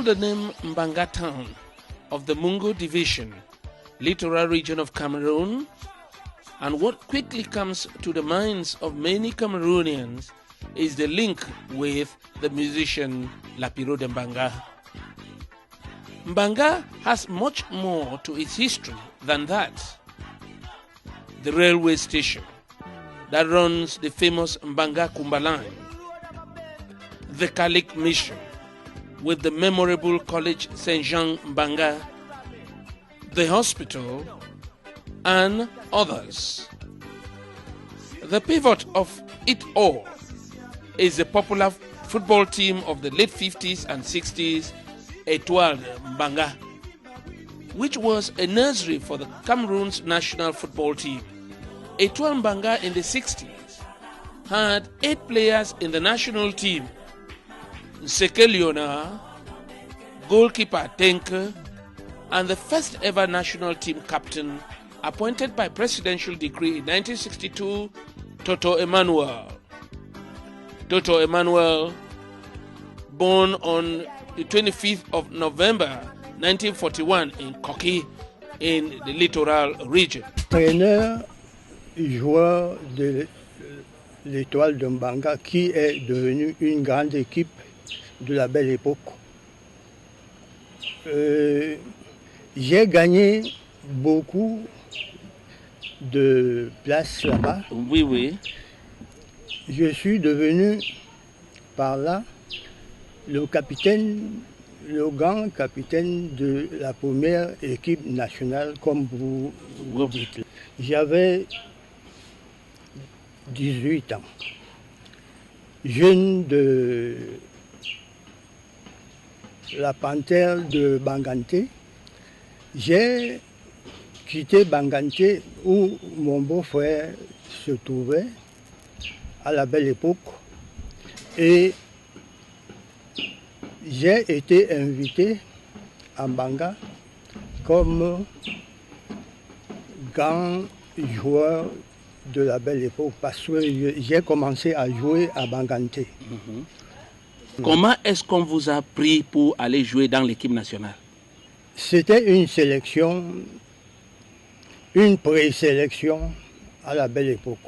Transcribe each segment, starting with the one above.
called the name Mbanga Town of the Mungo Division, littoral region of Cameroon, and what quickly comes to the minds of many Cameroonians is the link with the musician Lapiro de Mbanga. Mbanga has much more to its history than that. The railway station that runs the famous Mbanga Kumba line, the Catholic mission with the memorable College Saint Jean Mbanga, the hospital, and others. The pivot of it all is the popular football team of the late 50s and 60s, Etoile Mbanga, which was a nursery for the Cameroon's national football team. Etoile Mbanga in the 60s had 8 players in the national team: Nseke Leonard, goalkeeper Tenke, and the first ever national team captain, appointed by presidential decree in 1962, Toto Emmanuel. Toto Emmanuel, born on the 25th of November 1941 in Koki, in the littoral region. Entraîneur, joueur de l'Étoile de Mbanga, qui est devenue une grande équipe de la belle époque. J'ai gagné beaucoup de places là-bas. Oui, oui. Je suis devenu par là le grand capitaine de la première équipe nationale, comme vous dites. J'avais 18 ans. Jeune de la Panthère de Banganté, j'ai quitté Banganté où mon beau-frère se trouvait à la belle époque et j'ai été invité à Mbanga comme grand joueur de la belle époque parce que j'ai commencé à jouer à Banganté. Comment est-ce qu'on vous a pris pour aller jouer dans l'équipe nationale? C'était une sélection, une présélection à la belle époque.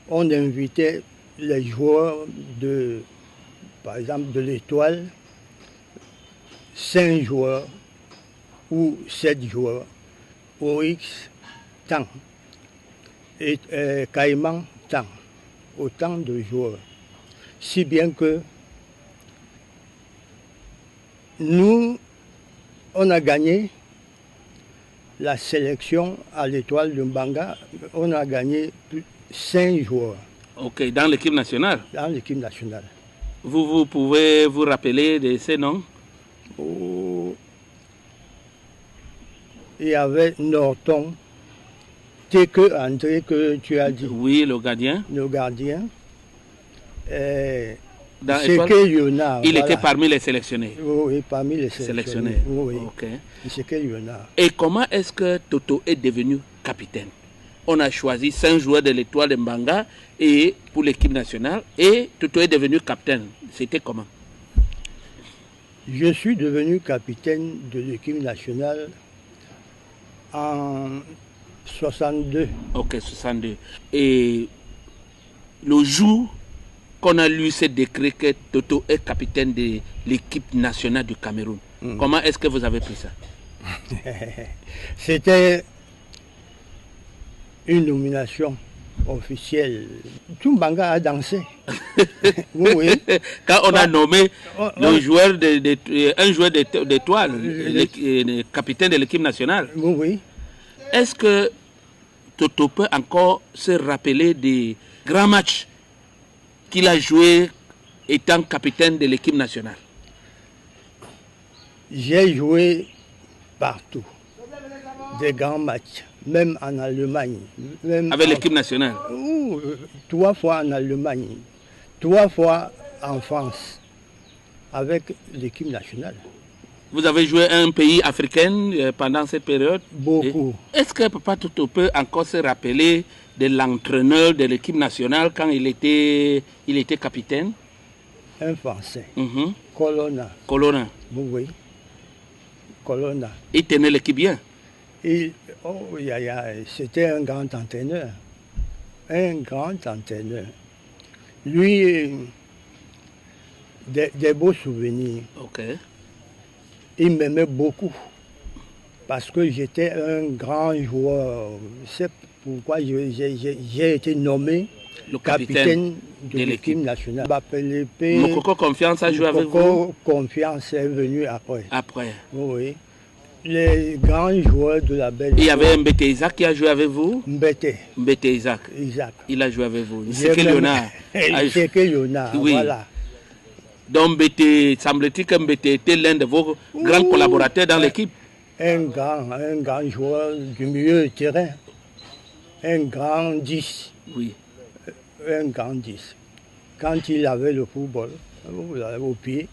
On invitait les joueurs de, par exemple, de l'Étoile, 5 joueurs ou 7 joueurs, Oryx, tant, et Caïman, tant, autant de joueurs. Si bien que nous, on a gagné la sélection à l'Étoile de Mbanga, on a gagné 5 joueurs. Ok, dans l'équipe nationale? Dans l'équipe nationale. Vous pouvez vous rappeler de ces noms? Il y avait Norton, Teke André que tu as dit. Oui, le gardien. Le gardien. Seke Leonard. Il était parmi les sélectionnés. Oui, parmi les sélectionnés. Oui. Ok. Seke Leonard. Et comment est-ce que Toto est devenu capitaine? On a choisi 5 joueurs de l'Étoile de Mbanga et pour l'équipe nationale et Toto est devenu capitaine. C'était comment? Je suis devenu capitaine de l'équipe nationale en 62. Ok, 62. Et le jour qu'on a lu ce décret que Toto est capitaine de l'équipe nationale du Cameroun, comment est-ce que vous avez pris ça? C'était une nomination officielle. Tout Mbanga a dansé. Oui. Quand on a nommé un joueur d'étoile, le capitaine de l'équipe nationale. Oui. Est-ce que Toto peut encore se rappeler des grands matchs qu'il a joués étant capitaine de l'équipe nationale? J'ai joué partout. Des grands matchs. Même en Allemagne. Avec l'équipe nationale? 3 fois en Allemagne, 3 fois en France, avec l'équipe nationale. Vous avez joué un pays africain pendant cette période? Beaucoup. Est-ce que Papa Toto peut encore se rappeler de l'entraîneur de l'équipe nationale quand il était capitaine? un Français, Mhm. Colonna, Colonna. oui, Colonna. Il tenait l'équipe bien. C'était un grand entraîneur. Un grand entraîneur. Lui, des beaux souvenirs. Ok. Il m'aimait beaucoup parce que j'étais un grand joueur. C'est pourquoi j'ai été nommé Le capitaine de de l'équipe l'équipe. nationale. Mbappé Lépé, Mokoko Confiance a joué avec vous Mokoko Confiance est venu après. après. Oui. Les grands joueurs de la belle Il y avait Mbete Isaac qui a joué avec vous. Mbete, Mbete Isaac. Isaac. Il a joué avec vous. J'ai C'est que même- Léonard. C'est que Léonard, Oui. voilà. Donc Mbete, semble-t-il que Mbete était l'un de vos grands collaborateurs dans l'équipe. Un grand joueur du milieu de terrain. Un grand 10. Oui. Un grand 10. Quand il avait le football au pied,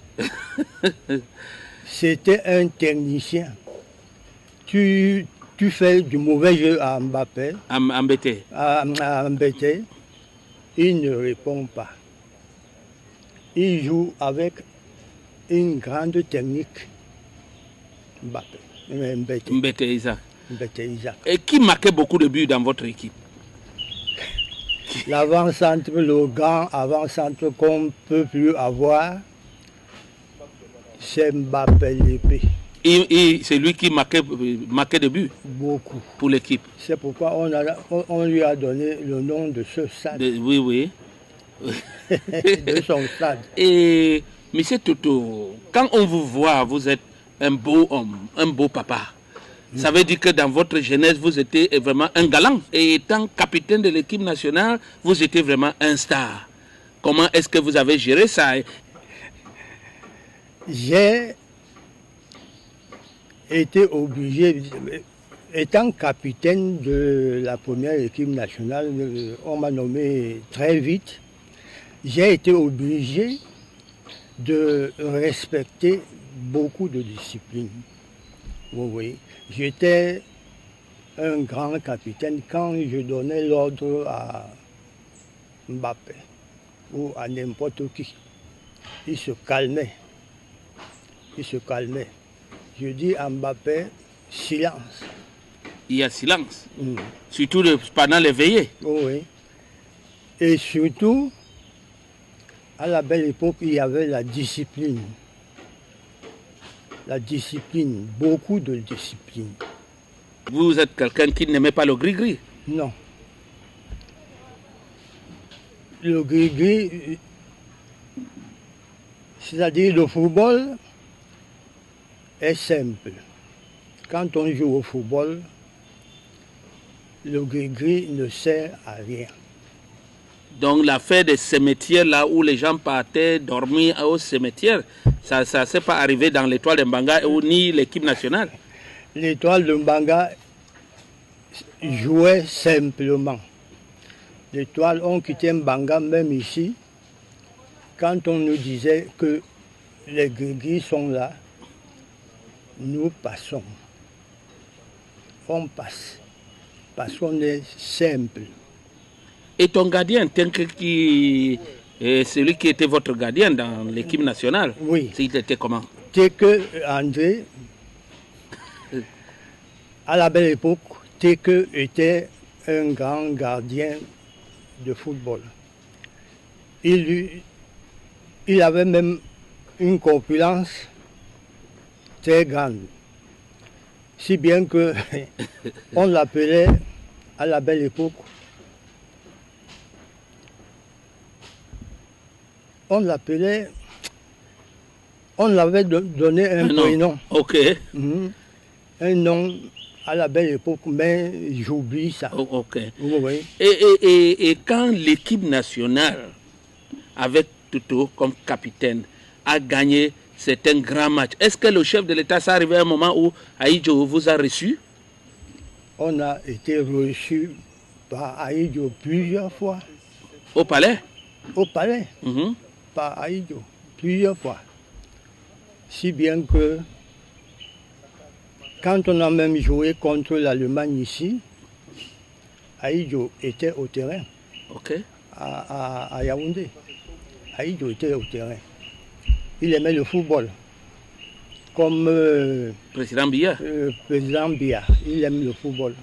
c'était un technicien. Tu fais du mauvais jeu à Mbappé, Mbete. à Mbete, il ne répond pas. Il joue avec une grande technique. Mbappé, Mbete, Mbete Isaac. Mbete Isaac. Et qui marquait beaucoup de buts dans votre équipe? L'avant-centre, le grand avant-centre qu'on ne peut plus avoir, c'est Mbappé Lépé. C'est lui qui marquait des buts Beaucoup. pour l'équipe. C'est pourquoi on lui a donné le nom de ce stade, Oui, oui. de son stade. Et Monsieur Toto, quand on vous voit, vous êtes un beau homme, un beau papa. Ça veut dire que dans votre jeunesse, vous étiez vraiment un galant. Et étant capitaine de l'équipe nationale, vous étiez vraiment un star. Comment est-ce que vous avez géré ça? J'ai été obligé, étant capitaine de la première équipe nationale, on m'a nommé très vite, j'ai été obligé de respecter beaucoup de disciplines. Oui, oui. J'étais un grand capitaine quand je donnais l'ordre à Mbappé ou à n'importe qui. Il se calmait. Il se calmait. Je dis à Mbappé, silence. Il y a silence, Mm. surtout pendant les veillées. Oui. Et surtout, à la belle époque, il y avait la discipline. La discipline, beaucoup de discipline. Vous êtes quelqu'un qui n'aimait pas le gris-gris. Non. Le gris-gris, c'est-à-dire le football, est simple. Quand on joue au football, le gris-gris ne sert à rien. Donc l'affaire des cimetières, là où les gens partaient dormir au cimetière, ça ne s'est pas arrivé dans l'étoile de Mbanga ni l'équipe nationale. L'étoile de Mbanga jouait simplement. L'étoile, on quittait Mbanga même ici. Quand on nous disait que les gris-gris sont là, nous passons. On passe. Parce qu'on est simple. Et ton gardien, celui qui était votre gardien dans l'équipe nationale, Oui. il était comment? C'est que André, à la belle époque, Teke était un grand gardien de football. Il avait même une corpulence très grande. Si bien que on l'appelait à la belle époque, on l'avait donné un prénom. Ok. Un nom à la belle époque, mais j'oublie ça. Ok. Oui. Et quand l'équipe nationale, avec Toto comme capitaine, a gagné certains grands matchs, est-ce que le chef de l'État s'est arrivé à un moment où Ahidjo vous a reçu? On a été reçu par Ahidjo plusieurs fois. Au palais? Au palais, par Ahidjo, plusieurs fois. Si bien que quand on a même joué contre l'Allemagne ici, Ahidjo était au terrain, Ok. à Yaoundé. Ahidjo était au terrain. il aimait le football. Comme Président Biya. président Biya, il aime le football.